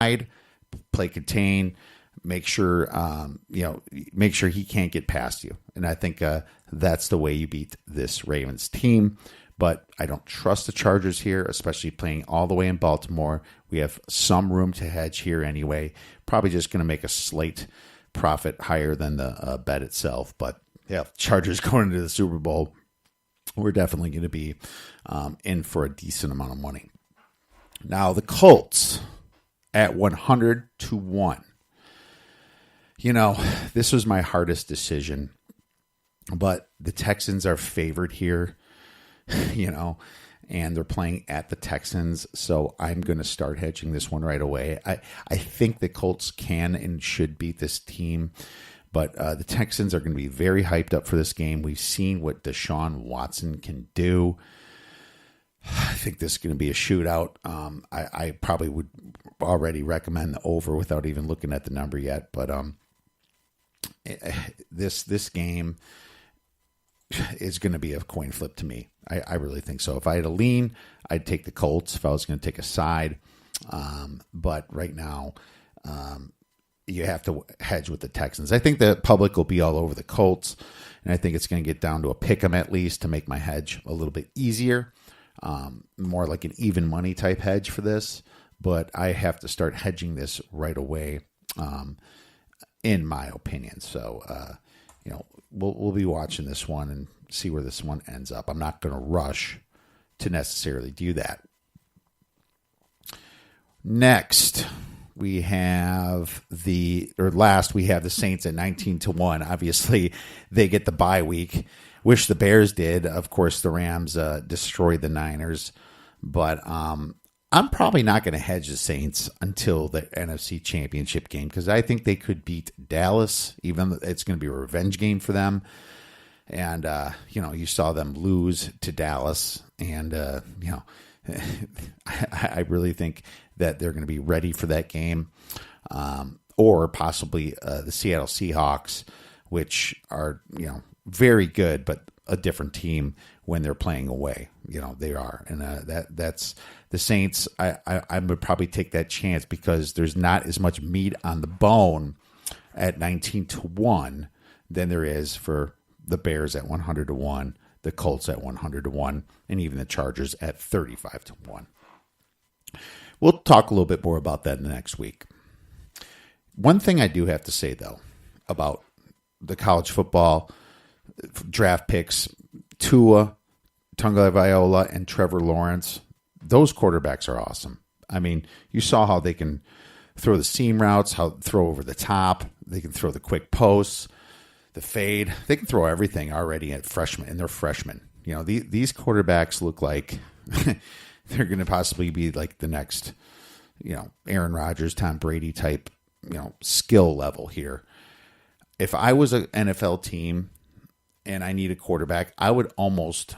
side, play contain, make sure he can't get past you. And I think that's the way you beat this Ravens team. But I don't trust the Chargers here, especially playing all the way in Baltimore. We have some room to hedge here anyway. Probably just going to make a slight profit higher than the bet itself. But yeah, Chargers going into the Super Bowl, we're definitely going to be in for a decent amount of money. Now, the Colts at 100-1. This was my hardest decision, but the Texans are favored here. And they're playing at the Texans, so I'm going to start hedging this one right away. I think the Colts can and should beat this team, but the Texans are going to be very hyped up for this game. We've seen what Deshaun Watson can do. I think this is going to be a shootout. I probably would already recommend the over without even looking at the number yet, but this game is going to be a coin flip to me. I really think so. If I had a lean, I'd take the Colts if I was going to take a side. But right now, you have to hedge with the Texans. I think the public will be all over the Colts, and I think it's going to get down to a pick 'em at least to make my hedge a little bit easier. More like an even money type hedge for this. But I have to start hedging this right away, in my opinion. So, we'll be watching this one and see where this one ends up. I'm not going to rush to necessarily do that. Next, we have the Saints at 19-1. Obviously, they get the bye week. Wish the Bears did. Of course, the Rams destroyed the Niners. But I'm probably not going to hedge the Saints until the NFC Championship game because I think they could beat Dallas, even though it's going to be a revenge game for them. And, you saw them lose to Dallas. And, I really think that they're going to be ready for that game. Or possibly the Seattle Seahawks, which are, very good, but a different team when they're playing away. They are. And that's the Saints. I would probably take that chance because there's not as much meat on the bone at 19-1 than there is for the Bears at 100-1, the Colts at 100-1, and even the Chargers at 35-1. We'll talk a little bit more about that next week. One thing I do have to say, though, about the college football draft picks, Tua Tagovailoa and Trevor Lawrence, those quarterbacks are awesome. I mean, you saw how they can throw the seam routes, how throw over the top. They can throw the quick posts, the fade. They can throw everything already at freshmen, and they're freshmen. These quarterbacks look like they're going to possibly be like the next, Aaron Rodgers, Tom Brady type, skill level here. If I was an NFL team and I need a quarterback, I would almost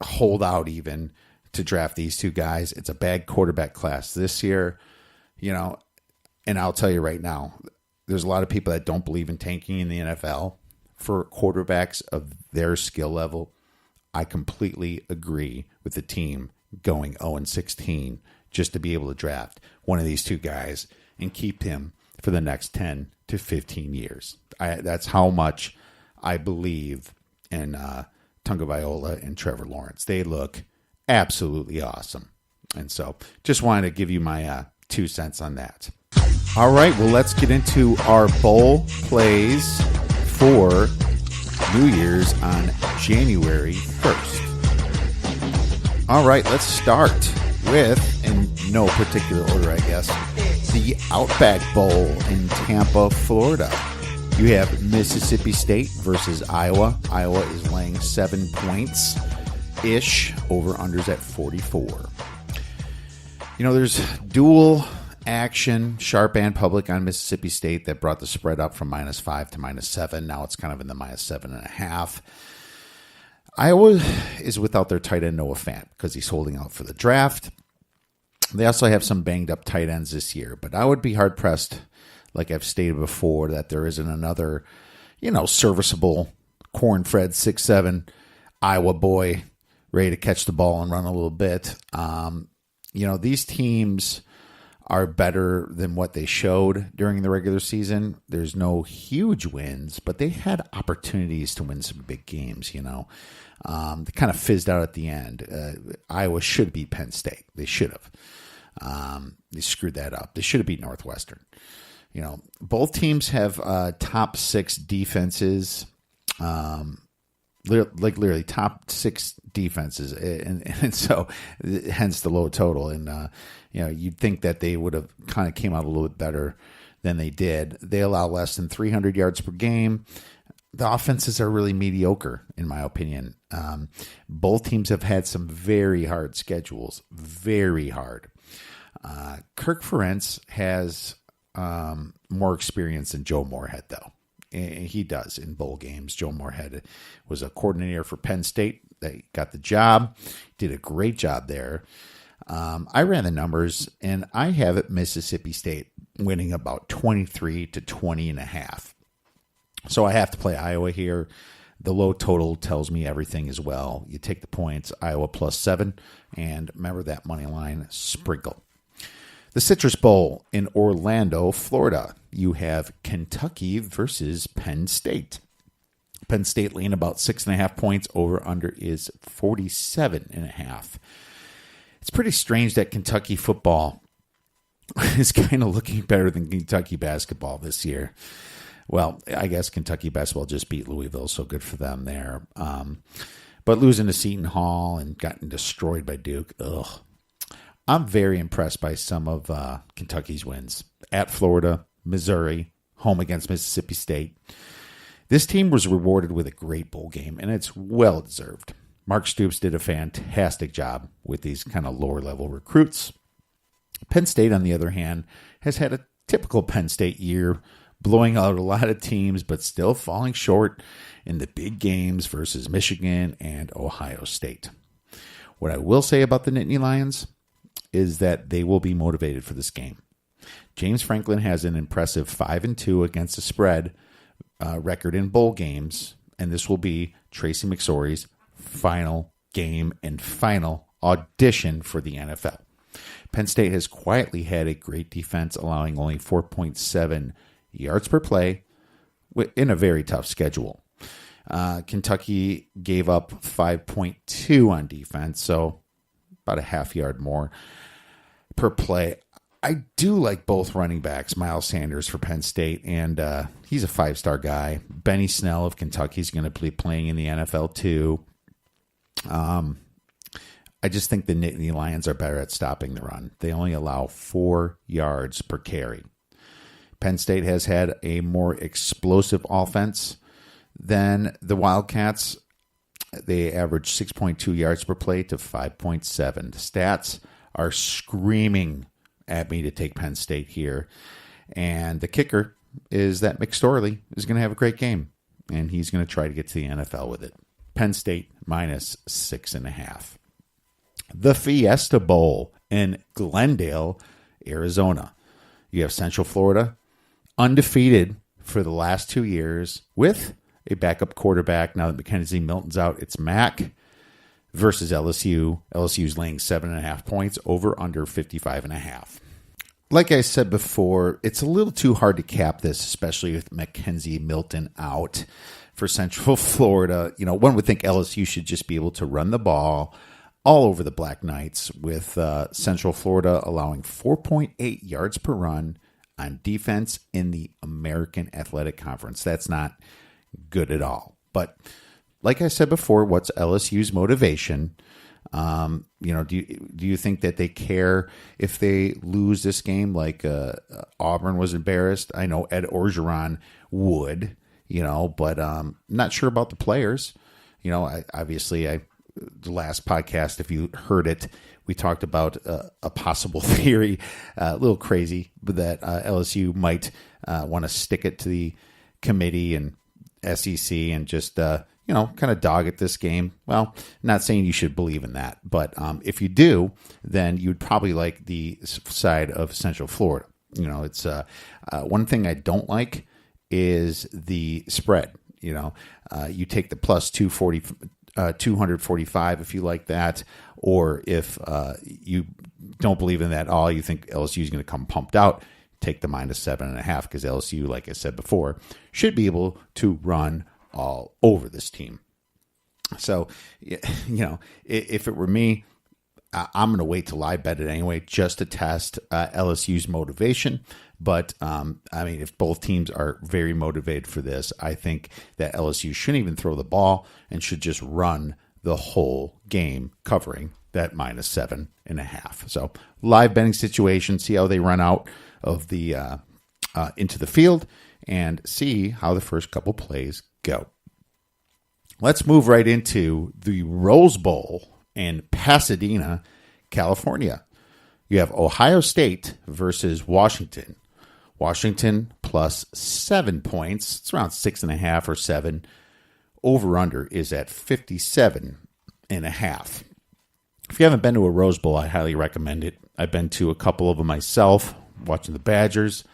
hold out even to draft these two guys. It's a bad quarterback class this year, and I'll tell you right now, there's a lot of people that don't believe in tanking in the NFL for quarterbacks of their skill level. I completely agree with the team going 0-16 just to be able to draft one of these two guys and keep him for the next 10 to 15 years. That's how much I believe in Tagovailoa and Trevor Lawrence. They look absolutely awesome. And so just wanted to give you my 2 cents on that. All right, well, let's get into our bowl plays for New Year's on January 1st. All right, let's start with, in no particular order, I guess, the Outback Bowl in Tampa, Florida. You have Mississippi State versus Iowa. Iowa is laying 7 points-ish. Over-unders at 44. There's dual action, sharp and public on Mississippi State that brought the spread up from -5 to -7. Now it's kind of in the -7.5. Iowa is without their tight end Noah Fant because he's holding out for the draft. They also have some banged up tight ends this year, but I would be hard pressed, like I've stated before, that there isn't another, serviceable corn-fed 6'7" Iowa boy ready to catch the ball and run a little bit. These teams are better than what they showed during the regular season. There's no huge wins, but they had opportunities to win some big games, They kind of fizzed out at the end. Iowa should beat Penn State. They should have. They screwed that up. They should have beat Northwestern. Both teams have top 6 defenses, literally top 6 defenses, and so hence the low total. And you'd think that they would have kind of came out a little bit better than they did. They allow less than 300 yards per game. The offenses are really mediocre, in my opinion. Both teams have had some very hard schedules, very hard. Kirk Ferentz has more experience than Joe Moorhead, though. He does in bowl games. Joe Moorhead was a coordinator for Penn State. They got the job, did a great job there. I ran the numbers, and I have it Mississippi State winning about 23 to 20 and a half. So I have to play Iowa here. The low total tells me everything as well. You take the points, Iowa +7, and remember that money line sprinkle. The Citrus Bowl in Orlando, Florida. You have Kentucky versus Penn State. Penn State laying about 6.5 points. Over under is 47.5. It's pretty strange that Kentucky football is kind of looking better than Kentucky basketball this year. Well, I guess Kentucky basketball just beat Louisville, so good for them there. But losing to Seton Hall and getting destroyed by Duke, ugh. I'm very impressed by some of Kentucky's wins. At Florida, Missouri, home against Mississippi State. This team was rewarded with a great bowl game, and it's well-deserved. Mark Stoops did a fantastic job with these kind of lower-level recruits. Penn State, on the other hand, has had a typical Penn State year, blowing out a lot of teams, but still falling short in the big games versus Michigan and Ohio State. What I will say about the Nittany Lions is that they will be motivated for this game. James Franklin has an impressive 5-2 against the spread record in bowl games, and this will be Tracy McSorley's final game and final audition for the NFL. Penn State has quietly had a great defense, allowing only 4.7 yards per play in a very tough schedule. Kentucky gave up 5.2 on defense, so about a half yard more per play. I do like both running backs, Miles Sanders for Penn State, and he's a 5-star guy. Benny Snell of Kentucky is going to be playing in the NFL too. I just think the Nittany Lions are better at stopping the run. They only allow 4 yards per carry. Penn State has had a more explosive offense than the Wildcats. They average 6.2 yards per play to 5.7. The stats are screaming at me to take Penn State here. And the kicker is that McSorley is going to have a great game, and he's going to try to get to the NFL with it. Penn State -6.5. The Fiesta Bowl in Glendale, Arizona. You have Central Florida, undefeated for the last 2 years with a backup quarterback. Now that Mackenzie Milton's out, it's Mac versus LSU. LSU's laying 7.5 points, over under 55.5. Like I said before, it's a little too hard to cap this, especially with Mackenzie Milton out for Central Florida. One would think LSU should just be able to run the ball all over the Black Knights, with Central Florida allowing 4.8 yards per run on defense in the American Athletic Conference. That's not good at all. But like I said before, what's LSU's motivation? Do you think that they care if they lose this game like Auburn was embarrassed? I know Ed Orgeron would, but not sure about the players. The last podcast, if you heard it, we talked about a possible theory, a little crazy, but that LSU might want to stick it to the committee and SEC and just, kind of dog at this game. Well, not saying you should believe in that, but if you do, then you'd probably like the side of Central Florida. It's one thing I don't like is the spread. You take the plus 240 245 if you like that, or if you don't believe in that at all, you think LSU is going to come pumped out, take the -7.5 because LSU, like I said before, should be able to run all over this team. So, if it were me, I'm going to wait till I bet it anyway, just to test LSU's motivation. But, if both teams are very motivated for this, I think that LSU shouldn't even throw the ball and should just run the whole game covering that -7.5. So live betting situation, see how they run out of the into the field and see how the first couple plays go. Let's move right into the Rose Bowl in Pasadena, California. You have Ohio State versus Washington. Washington plus 7 points. It's around 6.5 or 7. Over-under is at 57.5. If you haven't been to a Rose Bowl, I highly recommend it. I've been to a couple of them myself, watching the Badgers.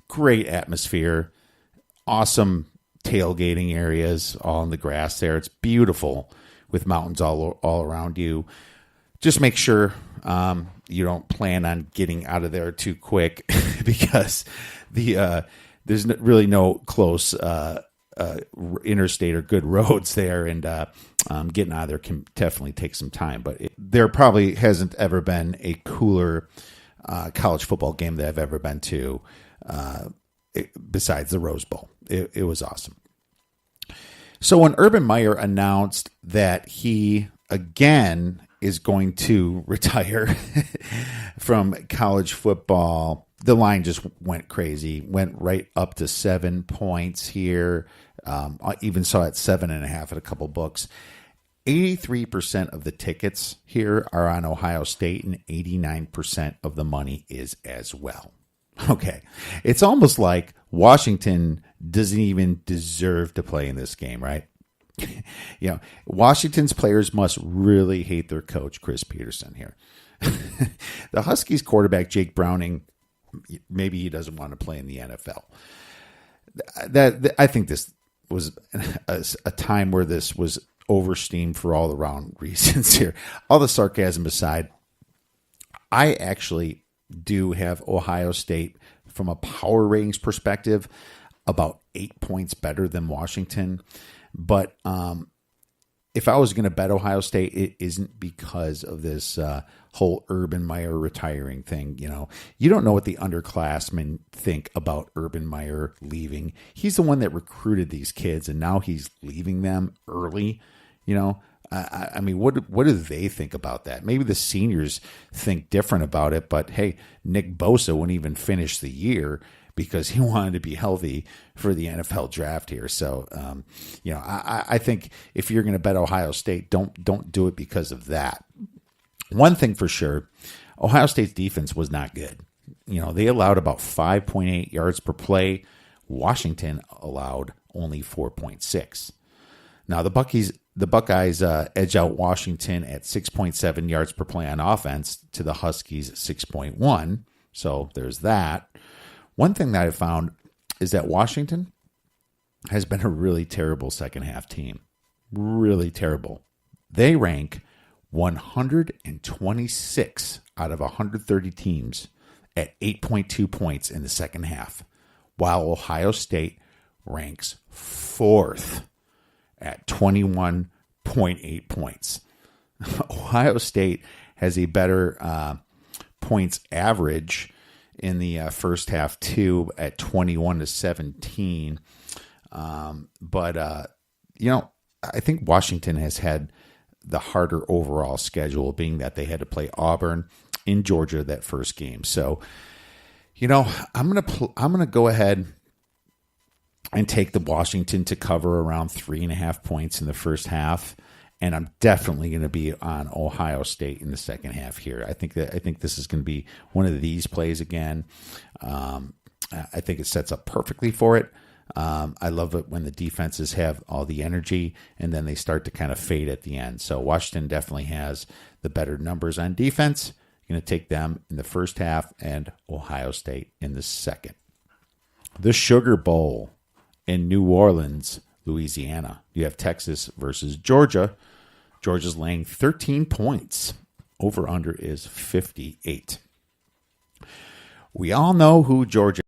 Great atmosphere. Awesome tailgating areas all in the grass there. It's beautiful with mountains all around you. Just make sure you don't plan on getting out of there too quick because there's really no close interstate or good roads there, and getting out of there can definitely take some time. But there probably hasn't ever been a cooler college football game that I've ever been to besides the Rose Bowl. It was awesome. So when Urban Meyer announced that he again is going to retire from college football, the line just went crazy, went right up to 7 points here. I even saw it 7.5 at a couple books. 83% of the tickets here are on Ohio State, and 89% of the money is as well. Okay. It's almost like Washington doesn't even deserve to play in this game, right? Washington's players must really hate their coach, Chris Peterson, here. The Huskies quarterback, Jake Browning, maybe he doesn't want to play in the NFL. I think this was a time where this was oversteamed for all the wrong reasons here. All the sarcasm aside, I actually do have Ohio State from a power ratings perspective about 8 points better than Washington. But if I was going to bet Ohio State, it isn't because of this whole Urban Meyer retiring thing. You don't know what the underclassmen think about Urban Meyer leaving. He's the one that recruited these kids, and now he's leaving them early. What do they think about that? Maybe the seniors think different about it, but hey, Nick Bosa wouldn't even finish the year because he wanted to be healthy for the NFL draft here. So, I think if you're going to bet Ohio State, don't do it because of that. One thing for sure, Ohio State's defense was not good. They allowed about 5.8 yards per play. Washington allowed only 4.6. Now, the Buckeyes edge out Washington at 6.7 yards per play on offense to the Huskies 6.1. So there's that. One thing that I found is that Washington has been a really terrible second half team. Really terrible. They rank 126 out of 130 teams at 8.2 points in the second half, while Ohio State ranks 4th at 21.8 points. Ohio State has a better points average in the first half too at 21-17. But I think Washington has had the harder overall schedule, being that they had to play Auburn in Georgia that first game. So, I'm gonna go ahead and take the Washington to cover around 3.5 points in the first half. And I'm definitely going to be on Ohio State in the second half here. I think this is going to be one of these plays again. I think it sets up perfectly for it. I love it when the defenses have all the energy and then they start to kind of fade at the end. So Washington definitely has the better numbers on defense. I'm going to take them in the first half and Ohio State in the second. The Sugar Bowl in New Orleans, Louisiana. you have Texas versus Georgia. Georgia's laying 13 points. Over-under is 58. We all know who Georgia